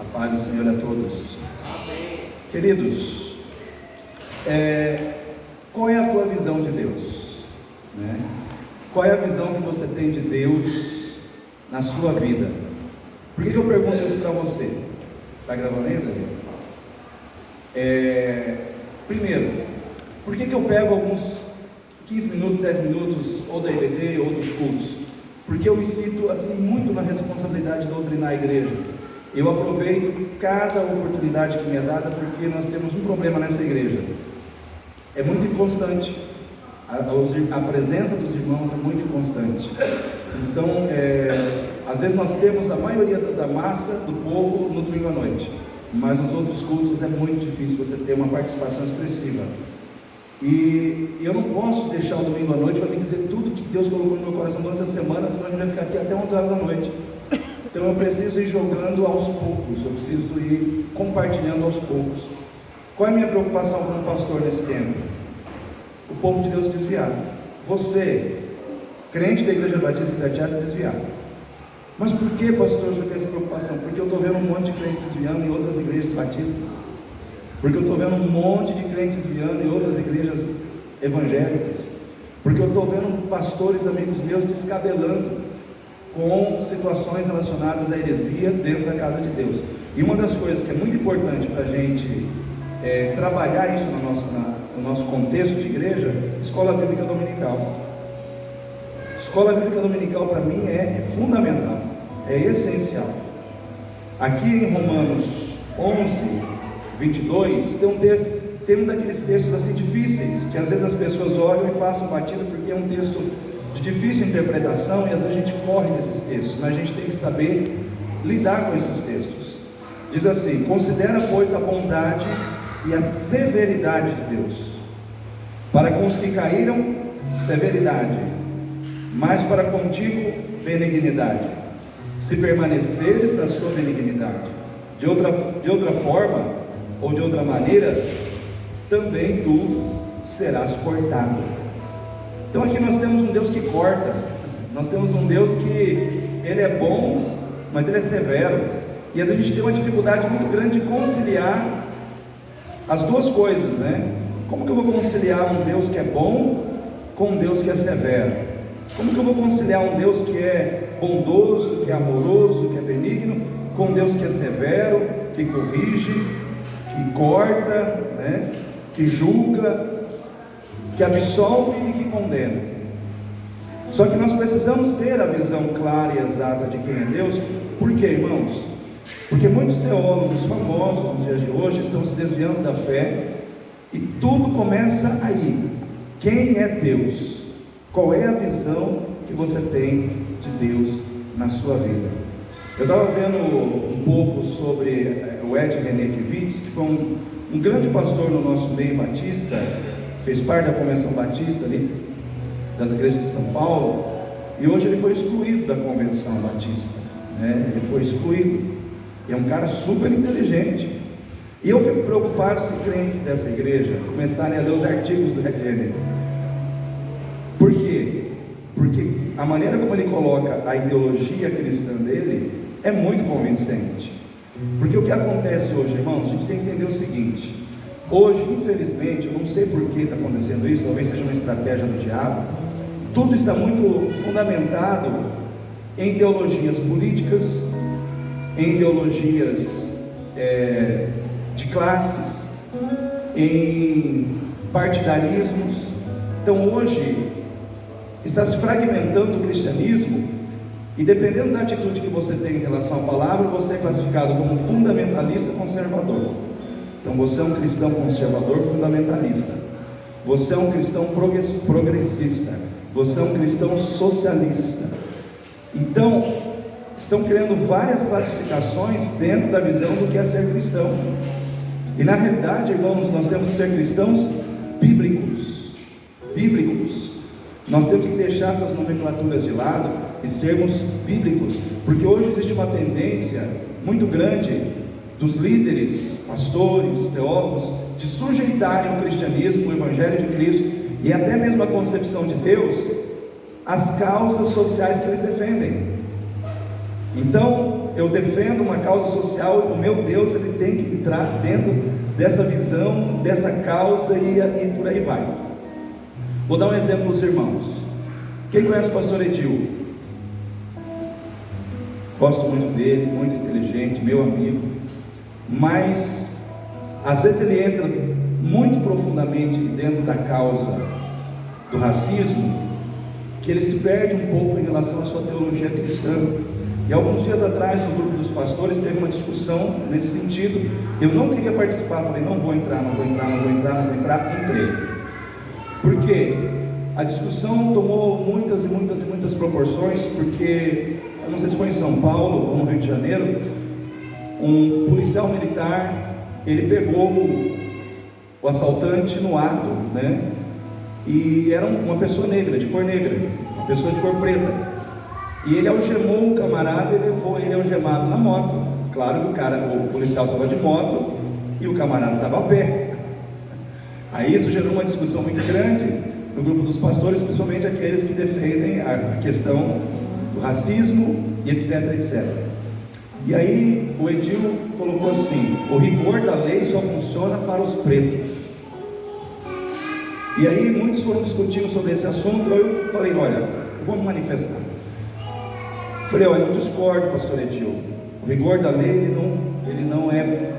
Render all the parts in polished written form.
A paz do Senhor a todos. Amém. Queridos, qual é a tua visão de Deus? Qual é a visão que você tem de Deus na sua vida? Por que eu pergunto isso para você? Está gravando ainda? Primeiro, por que eu pego alguns 15 minutos, 10 minutos, ou da IBD ou dos cultos? Porque eu me sinto assim muito na responsabilidade de doutrinar a igreja. Eu aproveito cada oportunidade que me é dada, porque nós temos um problema nessa igreja. É muito inconstante. A presença dos irmãos é muito inconstante. Então, às vezes nós temos a maioria da massa do povo no domingo à noite, mas nos outros cultos é muito difícil você ter uma participação expressiva. E eu não posso deixar o domingo à noite para me dizer tudo que Deus colocou no meu coração durante a semana, senão a gente vai ficar aqui até 11 horas da noite. Então eu preciso ir jogando aos poucos, eu preciso ir compartilhando aos poucos. Qual é a minha preocupação como pastor nesse tempo? O povo de Deus desviado. Você, crente da Igreja Batista de Itatiaia, se desviado. Mas por que, pastor, eu tenho essa preocupação? Porque eu estou vendo um monte de crentes desviando em outras igrejas batistas. Porque eu estou vendo um monte de crentes desviando em outras igrejas evangélicas. Porque eu estou vendo pastores, amigos meus, descabelando com situações relacionadas à heresia dentro da casa de Deus. E uma das coisas que é muito importante para a gente trabalhar isso no nosso contexto de igreja, escola bíblica dominical. Escola bíblica dominical para mim é fundamental, é essencial. Aqui em Romanos 11, 22, tem um daqueles textos assim difíceis, que às vezes as pessoas olham e passam batido, porque é um texto de difícil interpretação, e às vezes a gente corre desses textos, mas a gente tem que saber lidar com esses textos. Diz assim: considera, pois, a bondade e a severidade de Deus. Para com os que caíram, severidade, mas para contigo, benignidade, se permaneceres na sua benignidade. De outra forma, ou de outra maneira, também tu serás cortado. Então aqui nós temos um Deus que corta, nós temos um Deus que Ele é bom, mas Ele é severo, e às vezes a gente tem uma dificuldade muito grande de conciliar as duas coisas, Como que eu vou conciliar um Deus que é bom com um Deus que é severo? Como que eu vou conciliar um Deus que é bondoso, que é amoroso, que é benigno, com um Deus que é severo, que corrige, que corta, que julga, que absolve e que condena? Só que nós precisamos ter a visão clara e exata de quem é Deus. Por quê, irmãos? Porque muitos teólogos famosos nos dias de hoje estão se desviando da fé, e tudo começa aí. Quem é Deus? Qual é a visão que você tem de Deus na sua vida? Eu estava vendo um pouco sobre o Ed Renekiewicz, que foi um grande pastor no nosso meio batista, fez parte da convenção batista ali, das igrejas de São Paulo, e hoje ele foi excluído da convenção batista, ele foi excluído. É um cara super inteligente, e eu fico preocupado se crentes dessa igreja começarem a ler os artigos do Ed Renekiewicz. Por quê? Porque a maneira como ele coloca a ideologia cristã dele é muito convincente. Porque o que acontece hoje, irmãos, a gente tem que entender o seguinte: hoje, infelizmente, eu não sei por que está acontecendo isso, talvez seja uma estratégia do diabo, tudo está muito fundamentado em ideologias políticas, em ideologias de classes, em partidarismos. Então hoje está se fragmentando o cristianismo, e dependendo da atitude que você tem em relação à palavra, você é classificado como fundamentalista, conservador. Então você é um cristão conservador, fundamentalista, você é um cristão progressista, você é um cristão socialista. Então estão criando várias classificações dentro da visão do que é ser cristão. E na realidade, irmãos, nós temos que ser cristãos bíblicos. Nós temos que deixar essas nomenclaturas de lado e sermos bíblicos, porque hoje existe uma tendência muito grande dos líderes, pastores, teólogos, de sujeitarem o cristianismo, o evangelho de Cristo e até mesmo a concepção de Deus às causas sociais que eles defendem. Então, eu defendo uma causa social, o meu Deus, ele tem que entrar dentro dessa visão, dessa causa e por aí vai. Vou dar um exemplo para os irmãos. Quem conhece o pastor Edil? Gosto muito dele, muito inteligente, meu amigo, mas às vezes ele entra muito profundamente dentro da causa do racismo, que ele se perde um pouco em relação à sua teologia cristã. E alguns dias atrás, no grupo dos pastores, teve uma discussão nesse sentido. Eu não queria participar, falei, não vou entrar, entrei. Por quê? A discussão tomou muitas proporções, porque, eu não sei se foi em São Paulo ou no Rio de Janeiro, um policial militar, ele pegou o assaltante no ato, né? E era uma pessoa negra, de cor negra, uma pessoa de cor preta. E ele algemou o camarada e levou ele algemado na moto. Claro que o policial estava de moto e o camarada estava a pé. Aí isso gerou uma discussão muito grande no grupo dos pastores, principalmente aqueles que defendem a questão do racismo e etc. E aí o Edil colocou assim: o rigor da lei só funciona para os pretos. E aí muitos foram discutindo sobre esse assunto. Eu falei, olha, eu vou me manifestar. Falei, olha, eu discordo, pastor Edil. O rigor da lei ele não é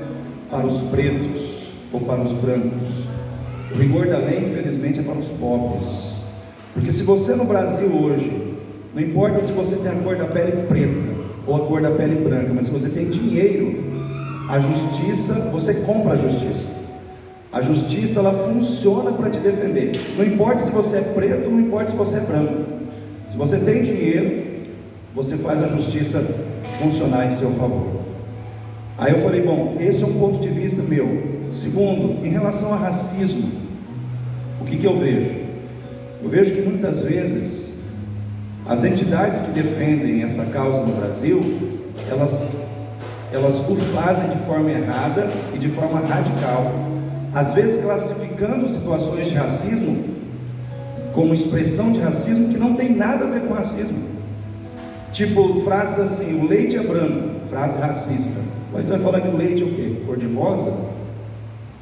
para os pretos ou para os brancos. O rigor da lei, infelizmente, é para os pobres. Porque se você no Brasil hoje, não importa se você tem a cor da pele preta ou a cor da pele branca, mas se você tem dinheiro, a justiça, você compra a justiça. A justiça, ela funciona para te defender. Não importa se você é preto, não importa se você é branco. Se você tem dinheiro, você faz a justiça funcionar em seu favor. Aí eu falei, bom, esse é um ponto de vista meu. Segundo, em relação a racismo, o que eu vejo? Eu vejo que muitas vezes as entidades que defendem essa causa no Brasil, elas o fazem de forma errada e de forma radical, às vezes classificando situações de racismo como expressão de racismo que não tem nada a ver com racismo. Tipo, frases assim, o leite é branco, frase racista. Mas você vai falar que o leite é o quê? Cor de rosa?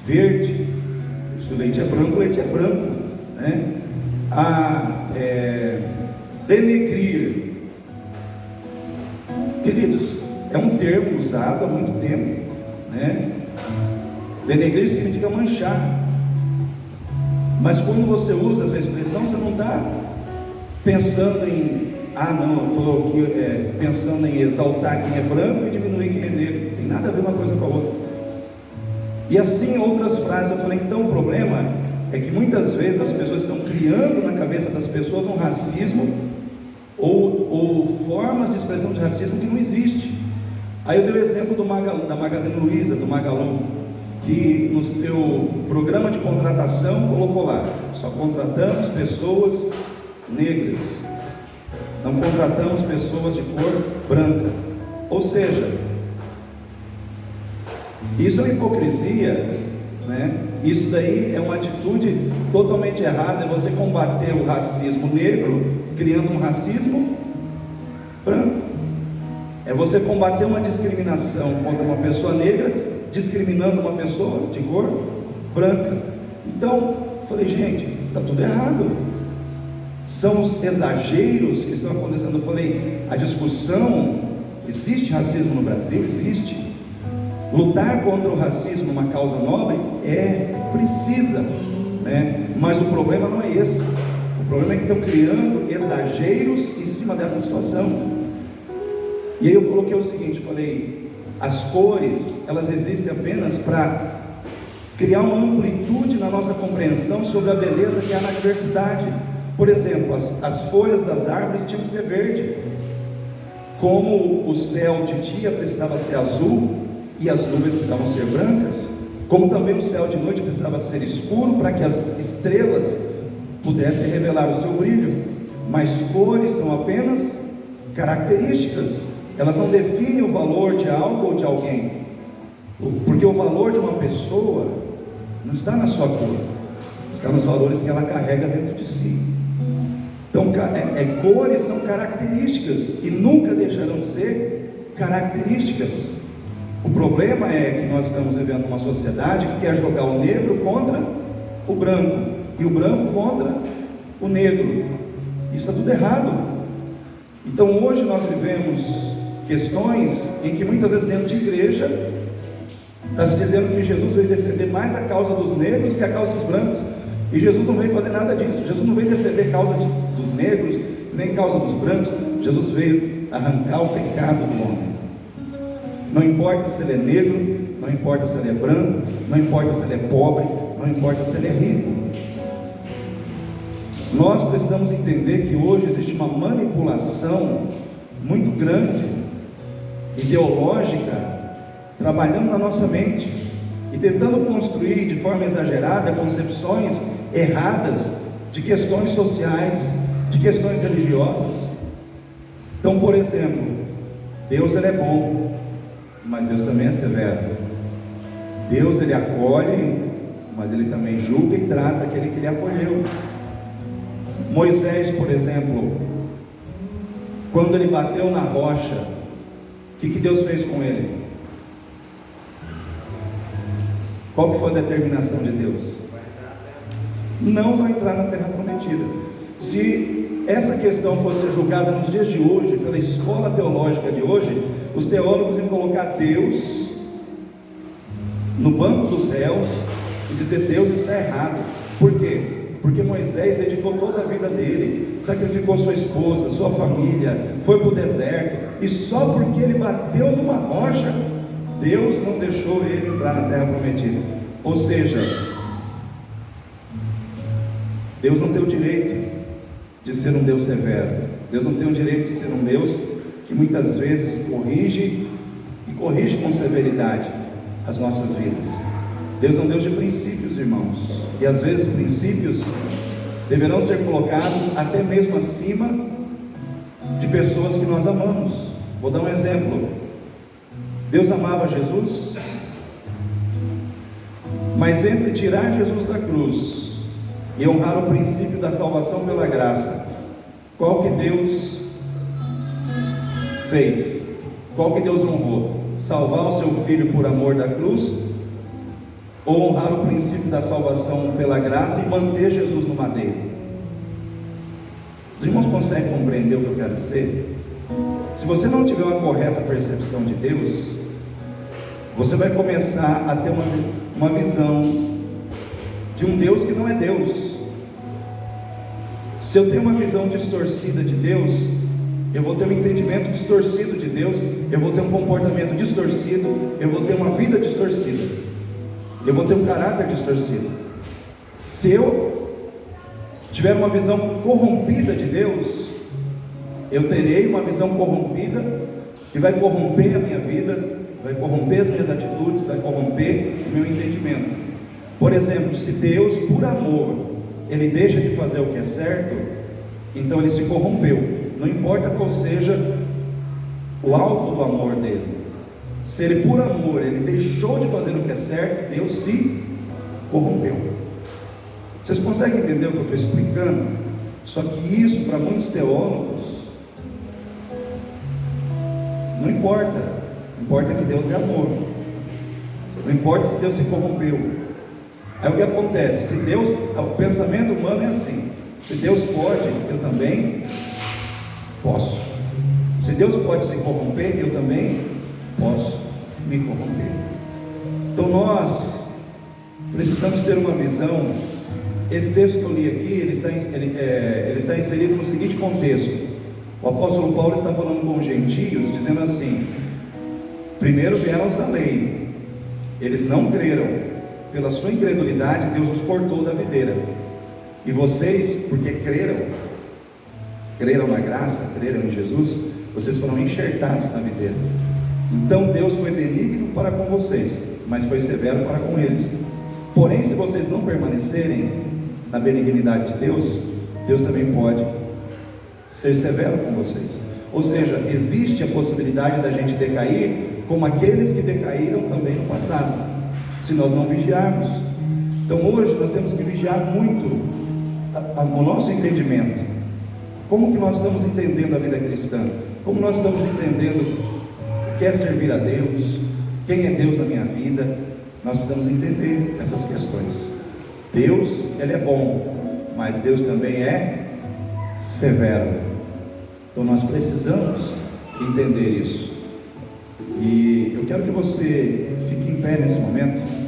Verde? Se o leite é branco, o leite é branco, né? Denegrir. Queridos, é um termo usado há muito tempo, né? Denegrir significa manchar. Mas quando você usa essa expressão, você não está pensando em eu estou aqui pensando em exaltar quem é branco e diminuir quem é negro. Tem nada a ver uma coisa com a outra. E assim outras frases. Eu falei, então o problema é que muitas vezes as pessoas estão criando na cabeça das pessoas um racismo ou formas de expressão de racismo que não existe. Aí eu dei o exemplo da Magazine Luiza, do Magalu, que no seu programa de contratação colocou lá: só contratamos pessoas negras, não contratamos pessoas de cor branca. Ou seja, isso é uma hipocrisia, né? Isso daí é uma atitude totalmente errada. É você combater o racismo negro criando um racismo branco. É você combater uma discriminação contra uma pessoa negra discriminando uma pessoa de cor branca. Então, falei, gente, está tudo errado. São os exageros que estão acontecendo. Eu falei, a discussão, existe racismo no Brasil? Existe. Lutar contra o racismo, uma causa nobre, precisa, né? Mas o problema não é esse. O problema é que estão criando exageros em cima dessa situação. E aí eu coloquei o seguinte, falei, as cores, elas existem apenas para criar uma amplitude na nossa compreensão sobre a beleza que há na diversidade. Por exemplo, as folhas das árvores tinham que ser verde, como o céu de dia precisava ser azul e as nuvens precisavam ser brancas, como também o céu de noite precisava ser escuro para que as estrelas pudessem revelar o seu brilho. Mas cores são apenas características, elas não definem o valor de algo ou de alguém, porque o valor de uma pessoa não está na sua cor, está nos valores que ela carrega dentro de si. Então, cores são características e nunca deixarão de ser características. O problema é que nós estamos vivendo uma sociedade que quer jogar o negro contra o branco e o branco contra o negro. Isso é tudo errado. Então hoje nós vivemos questões em que muitas vezes dentro de igreja está se dizendo que Jesus veio defender mais a causa dos negros do que a causa dos brancos, e Jesus não veio fazer nada disso. Jesus não veio defender a causa dos negros, nem a causa dos brancos. Jesus veio arrancar o pecado do homem. Não importa se ele é negro, não importa se ele é branco, não importa se ele é pobre, não importa se ele é rico. Nós precisamos entender que hoje existe uma manipulação muito grande, ideológica, trabalhando na nossa mente e tentando construir de forma exagerada concepções erradas de questões sociais, de questões religiosas. Então, por exemplo, Deus ele é bom, mas Deus também é severo. Deus ele acolhe, mas ele também julga e trata aquele que ele acolheu. Moisés, por exemplo, quando ele bateu na rocha, o que Deus fez com ele? Qual que foi a determinação de Deus? Não vai entrar na terra prometida. Se essa questão fosse julgada nos dias de hoje, pela escola teológica de hoje, os teólogos iam colocar Deus no banco dos réus e dizer: Deus está errado. Por quê? Porque Moisés dedicou toda a vida dele, sacrificou sua esposa, sua família, foi para o deserto, e só porque ele bateu numa rocha, Deus não deixou ele entrar na terra prometida. Ou seja, Deus não tem o direito de ser um Deus severo. Deus não tem o direito de ser um Deus que muitas vezes corrige, e corrige com severidade as nossas vidas. Deus é um Deus de princípios, irmãos, e às vezes princípios deverão ser colocados até mesmo acima de pessoas que nós amamos. Vou dar um exemplo. Deus amava Jesus, mas entre tirar Jesus da cruz e honrar o princípio da salvação pela graça, qual que Deus fez? Qual que Deus honrou? Salvar o seu filho por amor da cruz, ou honrar o princípio da salvação pela graça e manter Jesus no madeiro? Os irmãos conseguem compreender o que eu quero dizer? Se você não tiver uma correta percepção de Deus, você vai começar a ter uma visão de um Deus que não é Deus. Se eu tenho uma visão distorcida de Deus, eu vou ter um entendimento distorcido de Deus, eu vou ter um comportamento distorcido, eu vou ter uma vida distorcida, eu vou ter um caráter distorcido. Se eu tiver uma visão corrompida de Deus, eu terei uma visão corrompida que vai corromper a minha vida, vai corromper as minhas atitudes, vai corromper o meu entendimento. Por exemplo, se Deus, por amor, Ele deixa de fazer o que é certo, então Ele se corrompeu. Não importa qual seja o alvo do amor dele. Se Ele, por amor, Ele deixou de fazer o que é certo, Deus se corrompeu. Vocês conseguem entender o que eu estou explicando? Só que isso, para muitos teólogos, não importa. Importa que Deus é amor. Não importa se Deus se corrompeu. Aí o que acontece? Se Deus, o pensamento humano é assim: se Deus pode, eu também posso. Se Deus pode se corromper, eu também posso me corromper. Então nós precisamos ter uma visão. Esse texto que eu li aqui, ele está inserido no seguinte contexto. O apóstolo Paulo está falando com os gentios, dizendo assim: primeiro vieram os da lei, eles não creram, pela sua incredulidade Deus os cortou da videira, e vocês, porque creram na graça, creram em Jesus, vocês foram enxertados na videira. Então Deus foi benigno para com vocês, mas foi severo para com eles. Porém, se vocês não permanecerem na benignidade de Deus, Deus também pode ser severo com vocês. Ou seja, existe a possibilidade da gente decair como aqueles que decaíram também no passado, se nós não vigiarmos. Então hoje nós temos que vigiar muito o nosso entendimento. Como que nós estamos entendendo a vida cristã? Como nós estamos entendendo quer servir a Deus, quem é Deus na minha vida, nós precisamos entender essas questões. Deus, Ele é bom, mas Deus também é severo. Então nós precisamos entender isso. E eu quero que você fique em pé nesse momento.